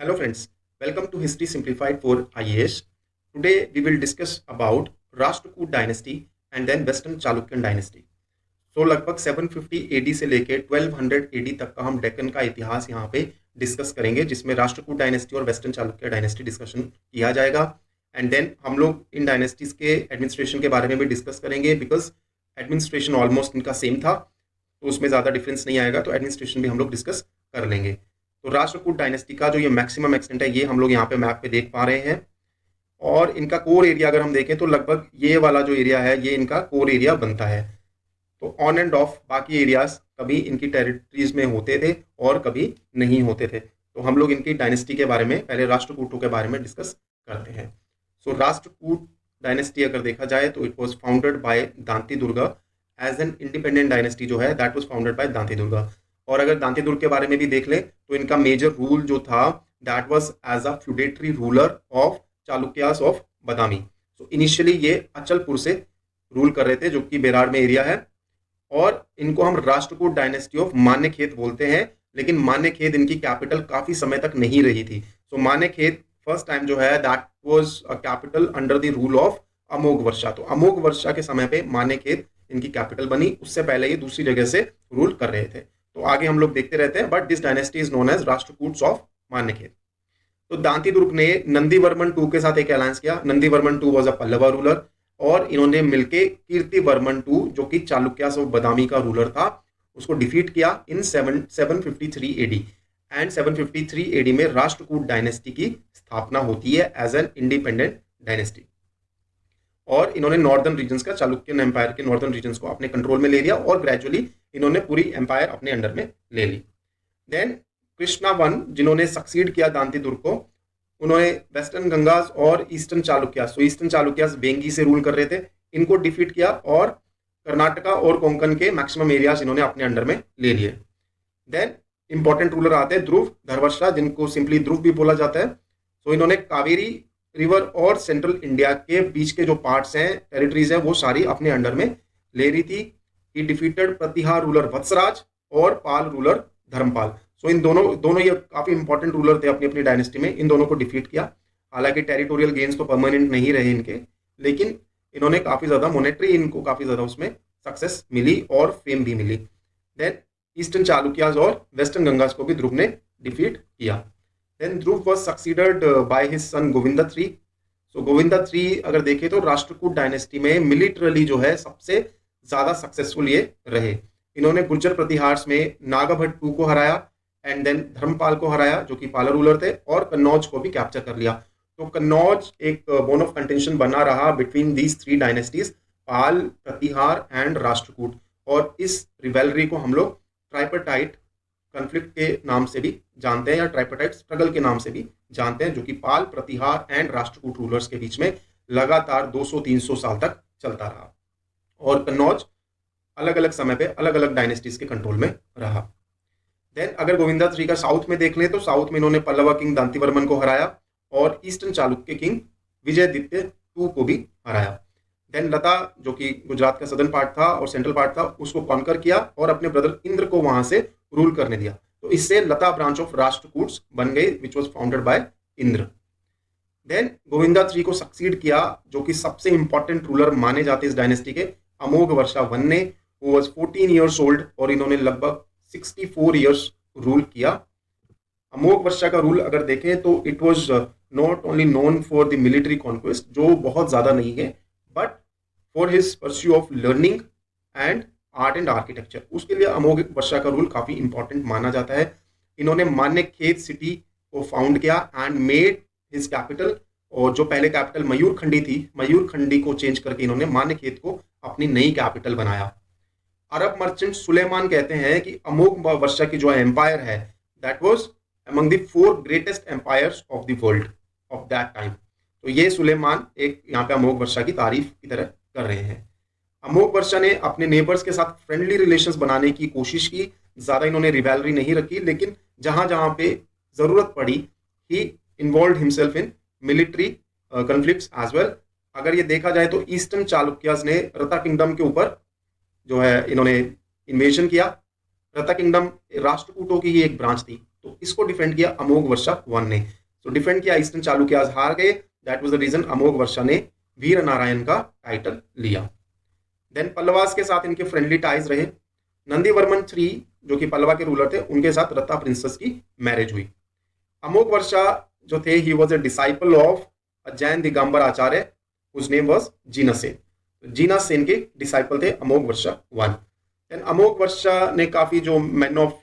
Hello friends, welcome to History Simplified for IAS. Today we will discuss about Rashtrakuta dynasty and then western Chalukyan dynasty. So लगभग 750 AD से लेके 1200 AD तक का हम डेक्कन का इतिहास यहाँ पे डिस्कस करेंगे, जिसमें राष्ट्रकूट डायनेस्टी और वेस्टर्न चालुक्य डायनेस्टी डिस्कशन किया जाएगा. एंड देन हम लोग इन डायनेस्टीज के एडमिनिस्ट्रेशन के बारे में भी डिस्कस करेंगे, बिकॉज एडमिनिस्ट्रेशन ऑलमोस्ट इनका सेम था, तो उसमें ज़्यादा डिफरेंस नहीं आएगा, तो एडमिनिस्ट्रेशन भी हम लोग डिस्कस कर लेंगे. तो राष्ट्रकूट डायनेस्टी का जो ये मैक्सिमम एक्सटेंट है, ये हम लोग यहाँ पे मैप पे देख पा रहे हैं. और इनका कोर एरिया अगर हम देखें तो लगभग ये वाला जो एरिया है, ये इनका कोर एरिया बनता है. तो ऑन एंड ऑफ बाकी एरियाज कभी इनकी टेरिटरीज में होते थे और कभी नहीं होते थे. तो हम लोग इनकी डायनेस्टी के बारे में, पहले राष्ट्रकूटों के बारे में डिस्कस करते हैं. सो राष्ट्रकूट डायनेस्टी अगर देखा जाए तो it was founded by Dantidurga as an independent dynasty जो है, that was founded by Dantidurga. और अगर दांती दुर्ग के बारे में भी देख ले तो इनका मेजर रूल जो था, that was as a feudatory ruler of Chalukyas of Badami. So initially ये अचलपुर से रूल कर रहे थे, जो कि बेरार में एरिया है. और इनको हम राष्ट्रकूट डायनेस्टी ऑफ मान्यखेत बोलते हैं, लेकिन मान्यखेत इनकी कैपिटल काफी समय तक नहीं रही थी. सो मान्यखेत फर्स्ट टाइम जो है, that was a capital under the rule of Amogha Varsha. तो अमोघ वर्षा के समय पे मान्यखेत इनकी कैपिटल बनी. उससे पहले ये दूसरी जगह से रूल कर रहे थे. तो आगे हम लोग देखते रहते हैं, but this dynasty is known as Rashtrakutas of Manyakheta. तो दांती दुर्ग ने नंदीवर्मन टू के साथ एक अलायंस किया. Nandivarman two was a Pallava ruler, और इन्होंने मिलके कीर्तिवर्मन टू, जो कि चालुक्यास ऑफ बदामी का रूलर था, उसको डिफीट किया इन 753 एडी. एंड 753 एडी में राष्ट्रकूट डायनेस्टी की स्थापना होती है एज एन इंडिपेंडेंट डायनेस्टी. और इन्होंने नॉर्दर्न रीजन्स का, चालुक्यन एम्पायर के नॉर्दर्न रीजन्स को अपने कंट्रोल में ले लिया, और ग्रेजुअली इन्होंने पूरी एम्पायर अपने अंडर में ले ली. देन कृष्णा वन, जिन्होंने सक्सीड किया दांती दुर्ग को, उन्होंने वेस्टर्न गंगास और ईस्टर्न चालुक्यास, तो ईस्टर्न चालुक्यास बेंगी से रूल कर रहे थे, इनको डिफीट किया, और कर्नाटका और कोंकण के मैक्सिमम एरियाज इन्होंने अपने अंडर में ले लिए. देन इंपॉर्टेंट रूलर आते हैं ध्रुव धर्मश्रा, जिनको सिंपली ध्रुव भी बोला जाता है. सो इन्होंने कावेरी रिवर और सेंट्रल इंडिया के बीच के जो पार्ट्स हैं, टेरिटरीज हैं, वो सारी अपने अंडर में ले रही थी. He defeated Pratihara ruler Vatsaraja और पाल रूलर धर्मपाल. सो इन दोनों ये काफी इंपॉर्टेंट रूलर थे अपनी अपनी डायनेस्टी में. इन दोनों को डिफीट किया. हालांकि टेरिटोरियल गेन्स तो परमानेंट नहीं रहे इनके, लेकिन इन्होंने काफी ज्यादा मोनेटरी, इनको काफी ज्यादा उसमें सक्सेस मिली और फेम भी मिली. देन ईस्टर्न चालुक्यास और वेस्टर्न गंगास को भी ध्रुव ने डिफीट किया. Then Dhruv was succeeded by his son Govinda III. So Govinda III अगर देखें तो राष्ट्रकूट डायनेस्टी में मिलिटरली जो है सबसे ज्यादा सक्सेसफुल ये रहे. इन्होंने गुर्जर प्रतिहार में नागाभट्ट टू को हराया, एंड देन धर्मपाल को हराया, जो कि पाला रूलर थे, और कन्नौज को भी कैप्चर कर लिया. तो कन्नौज एक बोन ऑफ कंटेंशन बना रहा between these three dynasties, Pala, Pratihara and Rashtrakuta. और इस रिवेलरी को हम लोग ट्राइपर्टाइट कॉन्फ्लिक्ट के नाम से भी जानते हैं, या ट्राइपर्टाइट स्ट्रगल के नाम से भी जानते हैं, जो कि पाल, प्रतिहार एंड राष्ट्रकूट रूलर्स के बीच में लगातार 200-300 साल तक चलता रहा. और कन्नौज अलग अलग समय पे अलग अलग डायनेस्टीज के कंट्रोल में रहा. देन अगर गोविंदा III का साउथ में देख लें तो साउथ में इन्होंने पल्लवा किंग दांतीवर्मन को हराया, और ईस्टर्न चालुक्य किंग विजयदित्य II को भी हराया. देन लता, जो कि गुजरात का सदर्न पार्ट था और सेंट्रल पार्ट था, उसको कॉन्कर किया और अपने ब्रदर इंद्र को वहां से रूल करने दिया. तो इससे लता ब्रांच ऑफ राष्ट्रकूट्स बन गई, which was founded by Indra. Then Govinda III को सक्सीड किया, जो कि सबसे इंपॉर्टेंट रूलर माने जाते इस डायनेस्टी के, अमोघ वर्षा वन ने, हु वाज 14 इयर्स ओल्ड, और इन्होंने लगभग 64 इयर्स रूल किया. अमोघ वर्षा का रूल अगर देखें तो it was not only known for the military conquest, जो बहुत ज्यादा नहीं है, but for his pursue of learning and art and architecture. उसके लिए अमोघ वर्षा का रूल काफी इंपॉर्टेंट माना जाता है. इन्होंने मान्यखेत सिटी को फाउंड किया एंड मेड हिज कैपिटल, और जो पहले कैपिटल मयूरखंडी थी, मयूरखंडी को चेंज करके इन्होंने मान्यखेत को अपनी नई कैपिटल बनाया. अरब मर्चेंट सुलेमान कहते हैं कि अमोघ वर्षा की जो एम्पायर है, that was among the 4 greatest empires of the world of that time. तो ये सुलेमान एक यहाँ पे अमोघ वर्षा की तारीफ की तरह कर रहे हैं. अमोघ वर्षा ने अपने नेबर्स के साथ फ्रेंडली रिलेशंस बनाने की कोशिश की. ज्यादा इन्होंने रिवैलरी नहीं रखी, लेकिन जहां जहां पे जरूरत पड़ी, he involve himself in military conflicts as well. अगर ये देखा जाए तो ईस्टर्न चालुक्यास ने रता किंगडम के ऊपर जो है इन्होंने इन्वेजन किया. रता किंगडम राष्ट्रकूटों की ही एक ब्रांच थी, तो इसको डिफेंड किया अमोघ वर्षा 1 ने। तो डिफेंड किया, ईस्टर्न चालुक्यास हार गए, दैट वाज द रीजन अमोघ वर्षा ने वीर नारायण का टाइटल लिया। देन पल्लवास के साथ इनके फ्रेंडली टाइज रहे। नंदीवर्मन 3 जो कि पल्लवा के रूलर थे, उनके साथ रत्ता प्रिंसेस की मैरिज हुई। अमोघ वर्षा जो थे, he was a disciple of Jain Digambara acharya, whose name was Jinasena. Jinasena के डिसाइपल थे अमोघ वर्षा 1। देन अमोघ वर्षा ने काफी जो मैन ऑफ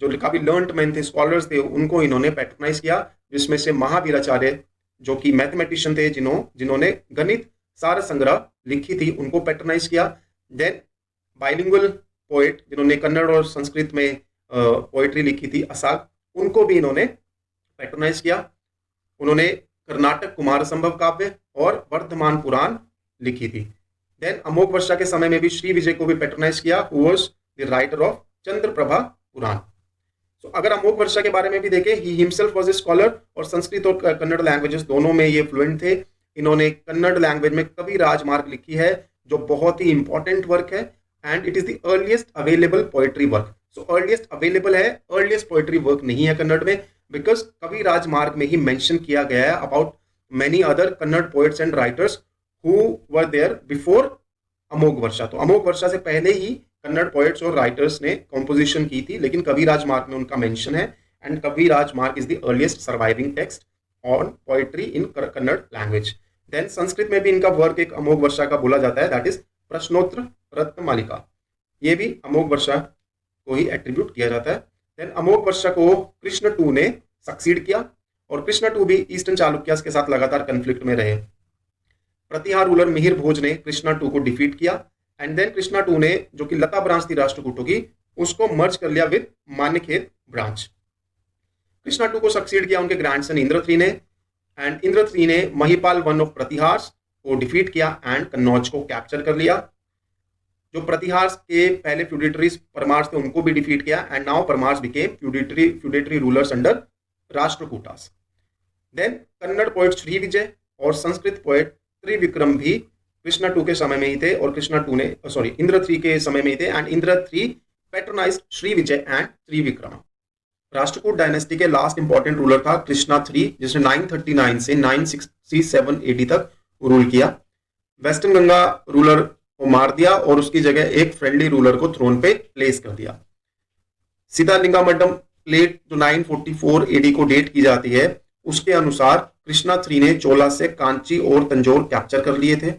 जो काफी लर्नड मैन थे, स्कॉलर्स थे, उनको इन्होंने पैट्रोनाइज किया, जिसमें से महावीराचार्य जो कि मैथमेटिशियन थे, जिन्होंने गणित सार संग्रह लिखी थी, उनको पैट्रोनाइज किया। देन बाइलिंगुअल पोएट जिन्होंने कन्नड़ और संस्कृत में पोएट्री लिखी थी, असाग, उनको भी इन्होंने पैट्रोनाइज किया। उन्होंने कर्नाटक कुमार संभव काव्य और वर्धमान पुराण लिखी थी। देन अमोघ वर्षा के समय में भी श्री विजय को भी पैट्रोनाइज किया, who was the writer of Chandraprabha Purana. तो अगर अमोघ वर्षा के बारे में भी देखें, he himself was a scholar, और संस्कृत और कन्नड़ लैंग्वेजेस दोनों में ये फ्लुएंट थे। इन्होंने कन्नड़ लैंग्वेज में कवि राजमार्ग लिखी है, जो बहुत ही इंपॉर्टेंट वर्क है, and it is the earliest available poetry work. So earliest available है, अर्लीस्ट पोएट्री वर्क नहीं है कन्नड़ में, बिकॉज कवि राजमार्ग में ही मेंशन किया गया है about many other Kannada poets and writers who were there before Amogha Varsha. तो अमोघ वर्षा से पहले ही कन्नड़ पोएट्स और राइटर्स ने कॉम्पोजिशन की थी, लेकिन कवि राजमार्ग में उनका मेंशन है, and Kavirajamarga is the earliest surviving text on poetry in Kannada language. Then Sanskrit में भी इनका वर्क एक अमोघ वर्षा का बोला जाता है, दैट इज प्रश्नोत्तर रत्नमालिका। ये भी अमोघ वर्षा को ही एट्रीब्यूट किया जाता है। देन अमोघ वर्षा को कृष्ण टू ने सक्सीड किया, और कृष्ण टू भी ईस्टर्न चालुक्यास के साथ लगातार कन्फ्लिक्ट में रहे। प्रतिहार रूलर मिहिर भोज ने कृष्णा टू को डिफीट किया, एंड देन कृष्णा टू ने, जो कि लता ब्रांच थी राष्ट्रकूटों की, उसको मर्ज कर लिया with Manyakheta branch. Krishna two को सक्सीड किया उनके ग्रैंडसन इंद्र 3 ने, एंड इंद्र 3 ने महिपाल 1 ऑफ प्रतिहार को डिफीट किया एंड कन्नौज को कैप्चर कर लिया। जो प्रतिहार के पहले फ्यूडेटरीज परमार्स थे, उनको भी डिफीट किया, and now Paramaras became feudatory rulers under Rashtrakutas. Then Kannada poet Shri Vijaya और संस्कृत पोएट त्रिविक्रम भी कृष्णा टू के समय में ही थे, और कृष्णा टू ने इंद्र 3 के समय में ही थे, and Indra 3 patronized Shri Vijaya and Trivikrama. Rashtrakuta dynasty के लास्ट इंपॉर्टेंट रूलर था कृष्णा 3, जिसने 939 से 967 एडी तक रूल किया। वेस्टर्न गंगा रूलर को मार दिया और उसकी जगह एक फ्रेंडली रूलर को थ्रोन पे प्लेस कर दिया। सीतालिंगामड्डम प्लेट जो 944 एडी को डेट की जाती है, उसके अनुसार कृष्णा 3 ने चोला से कांची और तंजौर कैप्चर कर लिए थे।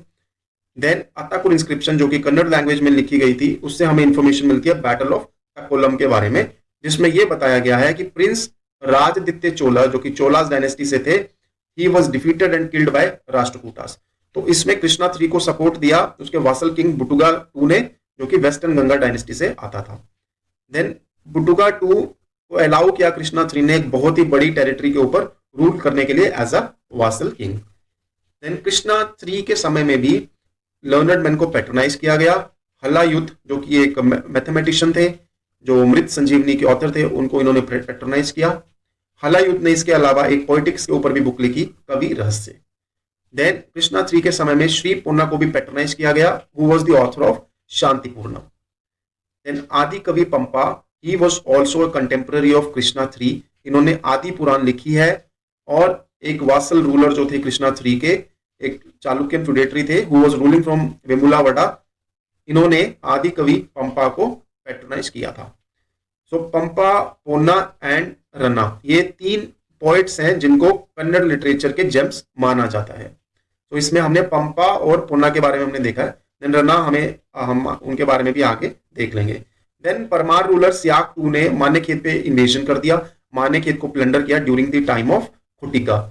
देन अताकुर इंस्क्रिप्शन जो कि कन्नड़ लैंग्वेज में लिखी गई थी, उससे हमें इंफॉर्मेशन मिलती है बैटल ऑफ तकोलम के बारे में, जिसमें यह बताया गया है कि प्रिंस राजदित्य चोला, जो कि चोलास डायनेस्टी से थे, he was defeated and killed by Rashtrakutas. तो इसमें कृष्णा 3 को सपोर्ट दिया उसके वासल किंग बुटुगा 2 ने, जो कि वेस्टर्न गंगा डायनेस्टी से आता था। देन बुटुगा 2 को अलाउ किया कृष्णा 3 ने एक बहुत ही बड़ी टेरिटरी के ऊपर रूल करने के लिए as a vassal king. Then Krishna 3 के समय में भी लर्नड मैन को पैट्रोनाइज किया गया। हलायुद्ध जो कि एक मैथमेटिशियन थे, जो मृत संजीवनी के ऑथर थे, उनको इन्होंने पैट्रोनाइज किया। हलायुद्ध ने इसके अलावा एक पॉलिटिक्स के ऊपर भी बुक लिखी, कवि रहस्य। देन कृष्णा 3 के समय में श्री पूर्णा को भी पैट्रोनाइज किया गया, who was the author of Shantipurana. Then Adi Kavi Pampa, he was also a contemporary of Krishna 3। इन्होंने आदि पुराण लिखी है, और एक वासल रूलर जो थे कृष्णा 3 के, एक चालुक्यन फ्यूडेटरी थे, who was ruling from Vemulawada, इन्होंने आदि कवि पंपा को पैट्रोनाइज किया था। सो पंपा, पोन्ना एंड रन्ना, ये 3 पोएट्स हैं जिनको कन्नड़ लिटरेचर के जेम्स माना जाता है। तो इसमें हमने पंपा और पोन्ना के बारे में हमने देखा है। देन रन्ना हम उनके बारे में भी आगे देख लेंगे। देन परमार रूलर सियाक 2 ने मान्यखेत पे इन्वेजन कर दिया, मान्यखेत को प्लंडर किया ड्यूरिंग द टाइम ऑफ खुटिका।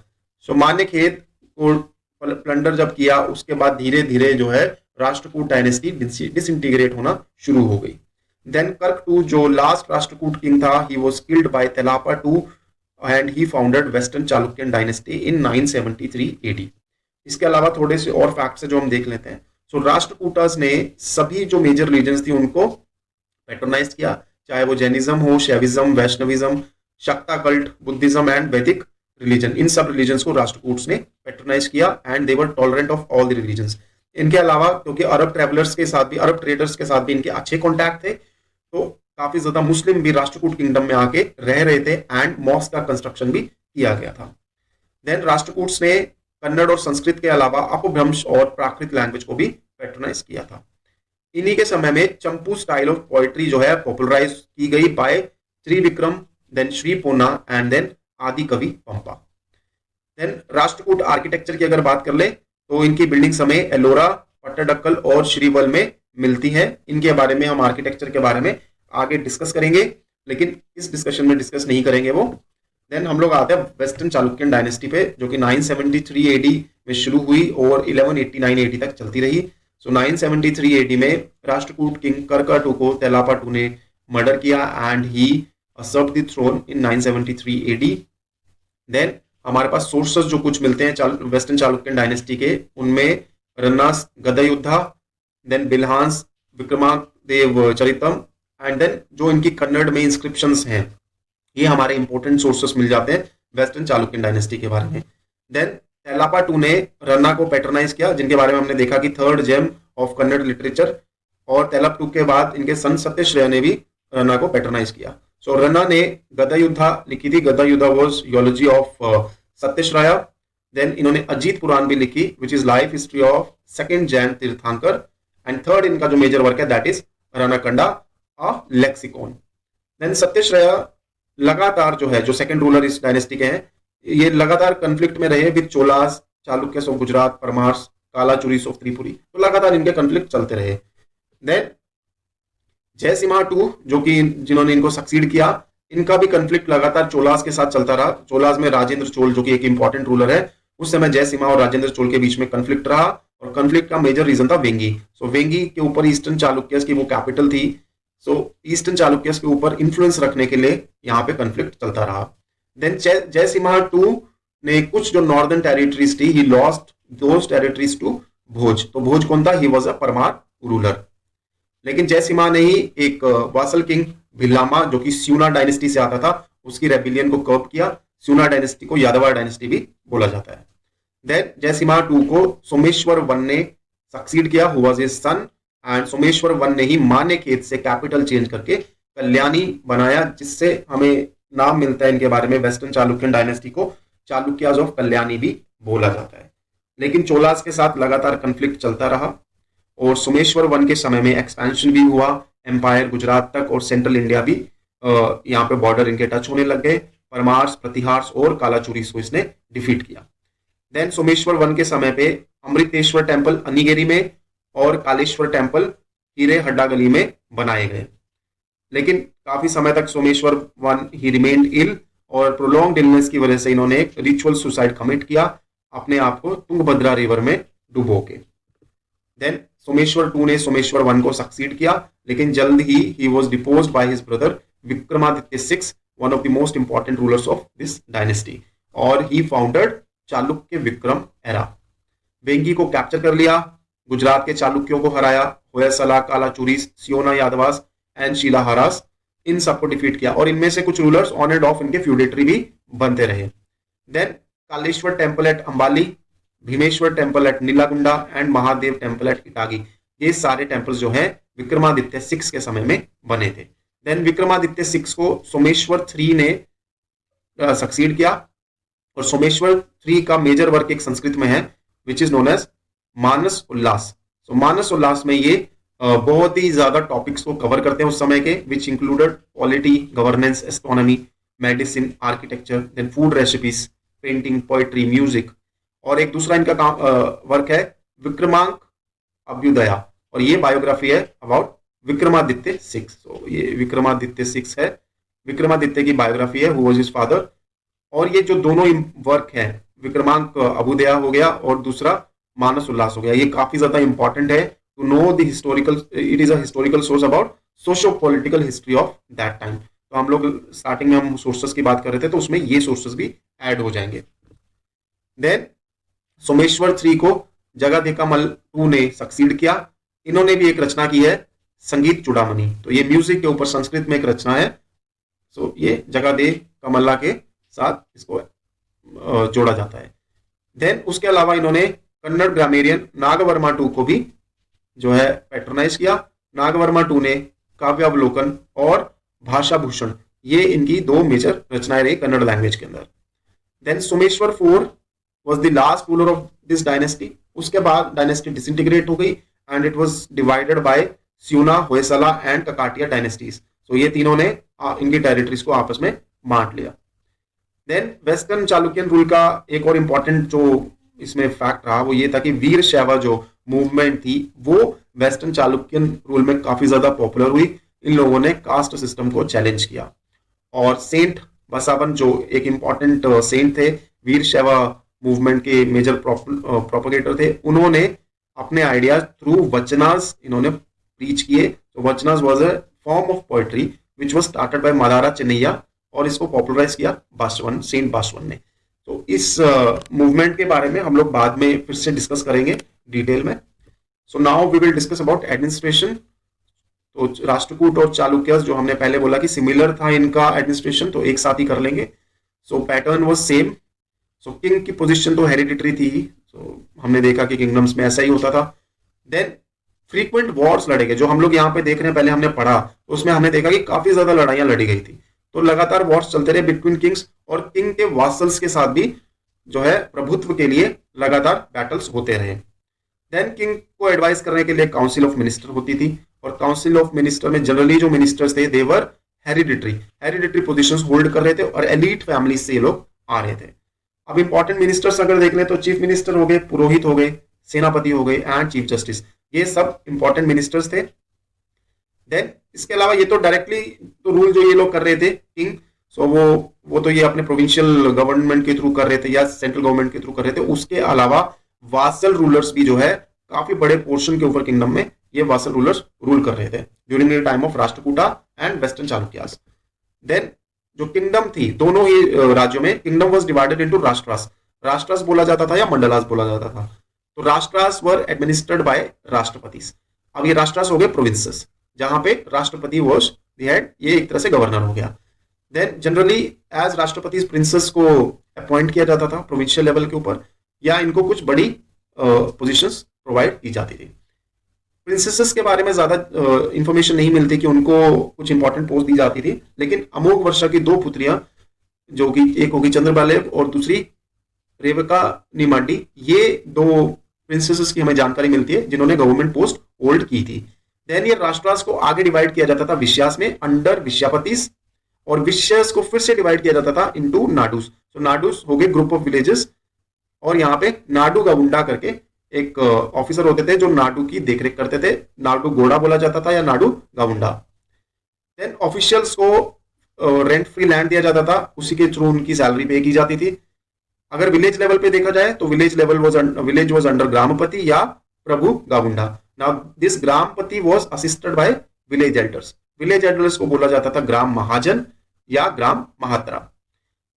सो मान्यखेत को प्लंडर जब किया, उसके बाद धीरे धीरे जो है राष्ट्रकूट डायनेस्टी डिसइंटीग्रेट होना शुरू हो गई। देन कर्क 2 जो लास्ट राष्ट्रकूट किंग था, he was killed by Tailapa 2 and he founded western Chalukyan dynasty in 973 AD. इसके अलावा थोड़े से और फैक्ट्स है जो हम देख लेते हैं। सो राष्ट्रकूटास ने सभी जो मेजर रिलीजन्स थी उनको पैट्रोनाइज किया, चाहे वो जैनिज्म हो, शैविज्म, वैष्णविज्म, शक्ता कल्ट, बुद्धिज्म एंड वैदिक रिलीजन, इन सब रिलीजन्स को राष्ट्रकूट्स ने पैट्रोनाइज किया, and they were tolerant of all the religions. इनके अलावा क्योंकि अरब ट्रेवलर्स के साथ भी, अरब ट्रेडर्स के साथ भी इनके अच्छे कॉन्टैक्ट थे, तो काफी ज्यादा मुस्लिम भी राष्ट्रकूट किंगडम में आके रह रहे थे एंड मॉस्क का कंस्ट्रक्शन भी किया गया था। देन राष्ट्रकूट्स ने कन्नड़ और संस्कृत के अलावा अपभ्रंश और प्राकृत लैंग्वेज को भी पेट्रोनाइज किया था। इन्हीं के समय में चंपू स्टाइल ऑफ पोएट्री जो है पॉपुलराइज की गई बाय त्रिविक्रम, देन श्री पोना and then Adi Kavi Pampa. Then Rashtrakuta architecture की अगर बात कर ले तो इनकी बिल्डिंग हमें एलोरा, पट्टाडक्कल और श्रीवल में मिलती है। इनके बारे में हम आर्किटेक्चर के बारे में आगे डिस्कस करेंगे, लेकिन इस डिस्कशन में डिस्कस नहीं करेंगे वो। देन हम लोग आते हैं वेस्टर्न चालुक्यन डायनेस्टी पे, जो कि 973 एडी में शुरू हुई और 1189 एडी तक चलती रही। सो 973 एडी में राष्ट्रकूट किंग करका-टू को तेलापा-टू ने मर्डर किया and he usurped the throne in 973 AD. Then हमारे पास सोर्सेस जो कुछ मिलते हैं वेस्टर्न चालुक्यन डायनेस्टी के, उनमें रन्नास गदायुद्धा, देन बिल्हांस विक्रमादेव चरितम एंड देन जो इनकी कन्नड़ में इंस्क्रिप्शंस हैं, ये हमारे इंपॉर्टेंट सोर्सेस मिल जाते हैं वेस्टर्न चालुक्यन डायनेस्टी के बारे में। देन तेलापा-टू ने रन्ना को पैटर्नाइज किया, जिनके बारे में हमने देखा कि third gem of Kannada literature, और तेलाप-टू के बाद इनके सन सत्यश्रेय ने भी रन्ना को पैटर्नाइज किया। सो रन्ना ने गदायुद्धा लिखी थी, Gadayuddha was eulogy of Satyashraya. Then इन्होंने अजीत पुराण भी लिखी which is life history of second Jain tirthankara, and third इनका जो मेजर वर्क है that is Rannakanda a lexicon. Then Satyashraya लगातार जो है, जो सेकंड रूलर इस डायनेस्टी के हैं, ये लगातार कंफ्लिक्ट में रहे with Cholas, Chalukyas of Gujarat, Paramaras, Kalachuris of Tripuri, तो लगातार इनके कंफ्लिक्ट चलते रहे। देन जयसिम्हा टू जो कि जिन्होंने इनको सक्सीड किया, इनका भी कंफ्लिक्ट लगातार चोलास के साथ चलता रहा। चोलास में राजेंद्र चोल जो कि एक इंपॉर्टेंट रूलर है, उस समय जयसिम्हा और राजेंद्र चोल के बीच में कंफ्लिक्ट रहा, और कंफ्लिक्ट का मेजर रीजन था वेंगी। सो वेंगी के ऊपर ईस्टर्न चालुक्यस की वो कैपिटल थी, सो ईस्टर्न चालुक्यस के ऊपर इन्फ्लुएंस रखने के लिए यहाँ पे कंफ्लिक्ट चलता रहा। देन जयसिम्हा टू ने कुछ जो नॉर्दर्न टेरिटरीज थी, he lost those territories to Bhoja. तो भोज कौन था? He was a Paramara ruler. लेकिन जयसिम्हा ने ही एक वासल किंग भिल्लामा जो कि स्यूना डायनेस्टी से आता था, उसकी रेबिलियन को कर्ब किया। स्यूना डायनेस्टी को यादवा डायनेस्टी भी बोला जाता है। देन जयसिम्हा टू को सोमेश्वर वन ने सक्सीड किया, who was his son, and Someshwar one ने ही मान्यखेत से कैपिटल चेंज करके कल्याणी बनाया, जिससे हमें नाम मिलता है इनके बारे में, वेस्टर्न चालुक्यन डायनेस्टी को चालुक्याज ऑफ कल्याणी भी बोला जाता है। लेकिन चोलास के साथ लगातार कंफ्लिक्ट चलता रहा, और सोमेश्वर वन के समय में एक्सपेंशन भी हुआ एम्पायर गुजरात तक, और सेंट्रल इंडिया भी यहाँ पे बॉर्डर इनके टच होने लग गए। परमार्स, प्रतिहार्स और कालाचुरीस को इसने डिफीट किया। देन सोमेश्वर वन के समय पे अमृतेश्वर टेम्पल अनिगेरी में और कालेश्वर टेम्पल हीरे हड्डा गली में बनाए गए। लेकिन काफी समय तक सोमेश्वर वन ही रिमेन्ड इल, और प्रोलॉन्ग्ड इलनेस की वजह से इन्होंने एक रिचुअल सुसाइड कमिट किया, अपने आप को तुंगभद्रा रिवर में डुबो के। देन सोमेश्वर टू ने सोमेश्वर वन को सक्सीड किया, लेकिन जल्द ही was deposed by his brother Vikramaditya six, one of the most important rulers of this dynasty, और he founded Chalukya Vikrama era. Vengi को कैप्चर कर लिया, गुजरात के चालुक्यों को हराया, होयसला, कालाचुरीस, सियोना यादवास एंड शीलाहारास, इन सबको डिफीट किया, और इनमें से कुछ रूलर्स ऑन एंड ऑफ इनके फ्यूडेटरी भी बनते रहे। Then Kaleshwara temple at Ambali, Bhimeshwara temple at Nilakunda and Mahadeva temple at Itagi, ये सारे टेम्पल्स जो हैं विक्रमादित्य सिक्स के समय में बने थे। देन विक्रमादित्य सिक्स को सोमेश्वर थ्री ने सक्सीड किया, और सोमेश्वर थ्री का मेजर वर्क एक संस्कृत में है विच इज नोन एज मानस उल्लास। सो मानस उल्लास में ये बहुत ही ज्यादा टॉपिक्स को कवर करते हैं उस समय के, which included polity, governance, astronomy, medicine, architecture, then food recipes, painting, poetry, music, और एक दूसरा इनका काम वर्क है विक्रमांक अभ्युदया, और ये बायोग्राफी है अबाउट विक्रमादित्य सिक्स। तो ये विक्रमादित्य सिक्स है, विक्रमादित्य की बायोग्राफी है, हु वाज हिज फादर। और ये जो दोनों वर्क है, विक्रमांक अभ्युदया हो गया और दूसरा मानस उल्लास हो गया, ये काफी ज्यादा इंपॉर्टेंट है to know the historical, it is a historical source about socio political history of that time. तो हम लोग स्टार्टिंग में हम सोर्सेस की बात कर रहे थे, तो उसमें ये सोर्सेस भी ऐड हो जाएंगे। देन सोमेश्वर थ्री को जगादेकामल टू ने सक्सीड किया, इन्होंने भी एक रचना की है संगीत चूड़ामणि, तो ये म्यूजिक के ऊपर संस्कृत में एक रचना है। सो ये जगादे कमल्ला के साथ इसको जोड़ा जाता है। देन उसके अलावा इन्होंने कन्नड़ ग्रामेरियन नागवर्मा टू को भी जो है पैट्रोनाइज किया। नागवर्मा टू ने काव्यावलोकन और भाषा भूषण, ये इनकी दो मेजर रचनाएं रही कन्नड़ लैंग्वेज के अंदर। Then Someshwara four was the last ruler of this dynasty. उसके बाद डायनेस्टी डिसइंटीग्रेट हो गई and it was divided by Seuna, Hoysala and Kakatiya dynasties. तो ये तीनों ने इनकी टेरिटरीज को आपस में बांट लिया। देन वेस्टर्न चालुक्यन रूल का एक और इंपॉर्टेंट जो इसमें फैक्ट रहा वो ये था कि वीर शैवा जो मूवमेंट थी वो वेस्टर्न चालुक्यन रूल में काफी ज्यादा पॉपुलर हुई। इन लोगों ने कास्ट सिस्टम को चैलेंज किया और सेंट बसावन जो एक इंपॉर्टेंट सेंट थे, वीर शैवा मूवमेंट के मेजर प्रोपोगेटर थे, उन्होंने अपने आइडियाज थ्रू वचनास इन्होंने प्रीच किए। तो vachanas was a form of poetry which was started by Madara Chennaiah और इसको पॉपुलराइज किया बासवन, सेंट बासवन ने। तो इस मूवमेंट के बारे में हम लोग बाद में फिर से डिस्कस करेंगे डिटेल में। So now we will discuss about administration. तो राष्ट्रकूट और चालुक्य जो हमने पहले बोला कि सिमिलर था इनका एडमिनिस्ट्रेशन, तो एक साथ ही कर लेंगे। So pattern was same. So king की पोजीशन तो हेरिडिटरी थी, सो हमने देखा कि किंगडम्स में ऐसा ही होता था। देन फ्रीक्वेंट वॉर्स लड़े गए, जो हम लोग यहाँ पे देख रहे हैं, पहले हमने पढ़ा तो उसमें हमने देखा कि काफी ज्यादा लड़ाइयां लड़ी गई थी। तो लगातार वॉर्स चलते रहे बिटवीन किंग्स, और किंग के वासल्स के साथ भी जो है प्रभुत्व के लिए लगातार बैटल्स होते रहे। देन किंग को एडवाइस करने के लिए काउंसिल ऑफ मिनिस्टर होती थी, और काउंसिल ऑफ मिनिस्टर में जनरली जो मिनिस्टर्स थे देवर हेरिडिटरी पोजीशंस होल्ड कर रहे थे और एलीट फैमिली से ये लोग आ रहे थे। अब इंपॉर्टेंट मिनिस्टर्स अगर देख लें तो चीफ मिनिस्टर हो गए, पुरोहित हो गए, सेनापति हो गए एंड चीफ जस्टिस, ये सब इंपॉर्टेंट मिनिस्टर्स थे। देन इसके अलावा ये तो डायरेक्टली तो रूल जो ये लोग कर रहे थे किंग, सो वो तो ये अपने प्रोविंशियल गवर्नमेंट के थ्रू कर रहे थे या सेंट्रल गवर्नमेंट के थ्रू कर रहे थे। उसके अलावा वासल रूलर्स भी जो है काफी बड़े पोर्शन के ऊपर किंगडम में ये वासल रूलर्स रूल कर रहे थे during the time of Rashtrakuta and western Chalukyas. Then जो किंगडम थी दोनों ही राज्यों में, kingdom was divided into rashtras. Rashtras बोला जाता था या मंडलास बोला जाता था। तो राष्ट्रास वर एडमिनिस्टर्ड बाय राष्ट्रपति। अब ये राष्ट्रास हो गए प्रोविंसेस जहां पे राष्ट्रपति वॉज द हेड, ये एक तरह से गवर्नर हो गया। देन जनरली एज राष्ट्रपति प्रिंसेस को अपॉइंट किया जाता था प्रोविंशियल लेवल के ऊपर, या इनको कुछ बड़ी पोजीशंस प्रोवाइड की जाती थी। प्रिंसेसेस के बारे में ज्यादा इंफॉर्मेशन नहीं मिलती कि उनको कुछ इंपॉर्टेंट पोस्ट दी जाती थी, लेकिन अमोघ वर्षा की दो पुत्रियां जो कि एक होगी चंद्रबालेव और दूसरी रेवका निमाडी, ये दो प्रिंसेसेस की हमें जानकारी मिलती है जिन्होंने गवर्नमेंट पोस्ट होल्ड की थी। देन ये राष्ट्रास को आगे डिवाइड किया जाता था विश्यास में अंडर विश्यापतिस, और विश्यास को फिर से डिवाइड किया जाता था इनटू नाडूस। तो नाडूस हो गए ग्रुप ऑफ विलेजेस, और यहाँ पे नाडू गावुंडा करके एक ऑफिसर होते थे जो नाडू की देखरेख करते थे। नाडू गोड़ा बोला जाता था या नाडू गावुंडा। देन ऑफिशियल्स को रेंट फ्री लैंड दिया जाता था, उसी के थ्रू उनकी सैलरी पे की जाती थी। अगर विलेज लेवल पे देखा जाए तो विलेज वाज अंडर ग्रामपति या prabhu gavunda. Now this gramapati was assisted by village elders. Village elders को बोला जाता था ग्राम महाजन या ग्राम महात्रा।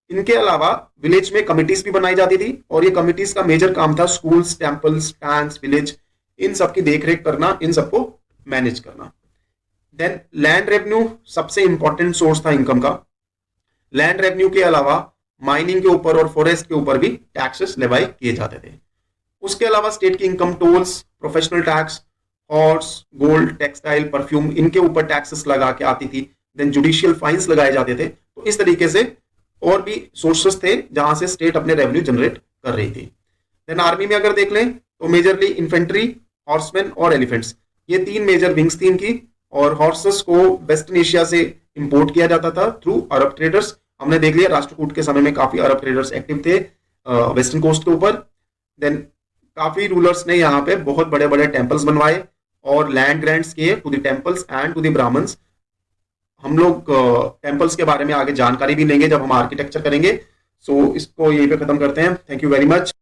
इनके अलावा विलेज में कमिटीज भी बनाई जाती थी, और ये कमिटीज का मेजर काम था स्कूल्स, टेंपल्स, टैंक्स, विलेज, इन सब की देखरेख करना, इन सबको मैनेज करना। देन लैंड रेवेन्यू सबसे इंपॉर्टेंट सोर्स था इनकम का। लैंड रेवेन्यू के अलावा माइनिंग के ऊपर और फॉरेस्ट के ऊपर भी टैक्सेस लेवाई किए जाते थे। उसके अलावा स्टेट की income, tolls, professional tax, horse, gold, textile, perfume, इनके ऊपर टैक्सेस लगा के आती थी। देन जुडिशियल फाइन्स लगाए जाते थे। तो इस तरीके से और भी सोर्सेस थे जहां से स्टेट अपने रेवेन्यू जनरेट कर रही थी। देन आर्मी में अगर देख लें तो मेजरली इन्फेंट्री, हॉर्समैन और एलिफेंट्स, ये तीन मेजर विंग्स थी इनकी। और हॉर्सेस को वेस्टर्न एशिया से इंपोर्ट किया जाता था थ्रू अरब ट्रेडर्स। हमने देख लिया राष्ट्रकूट के समय में काफी अरब ट्रेडर्स एक्टिव थे वेस्टर्न कोस्ट के ऊपर। देन काफी रूलर्स ने यहाँ पे बहुत बड़े बड़े टेम्पल्स बनवाए और लैंड ग्रांट्स किए to the temples and to the Brahmins. हम लोग टेम्पल्स के बारे में आगे जानकारी भी लेंगे जब हम आर्किटेक्चर करेंगे। सो इसको यहीं पे खत्म करते हैं। Thank you very much.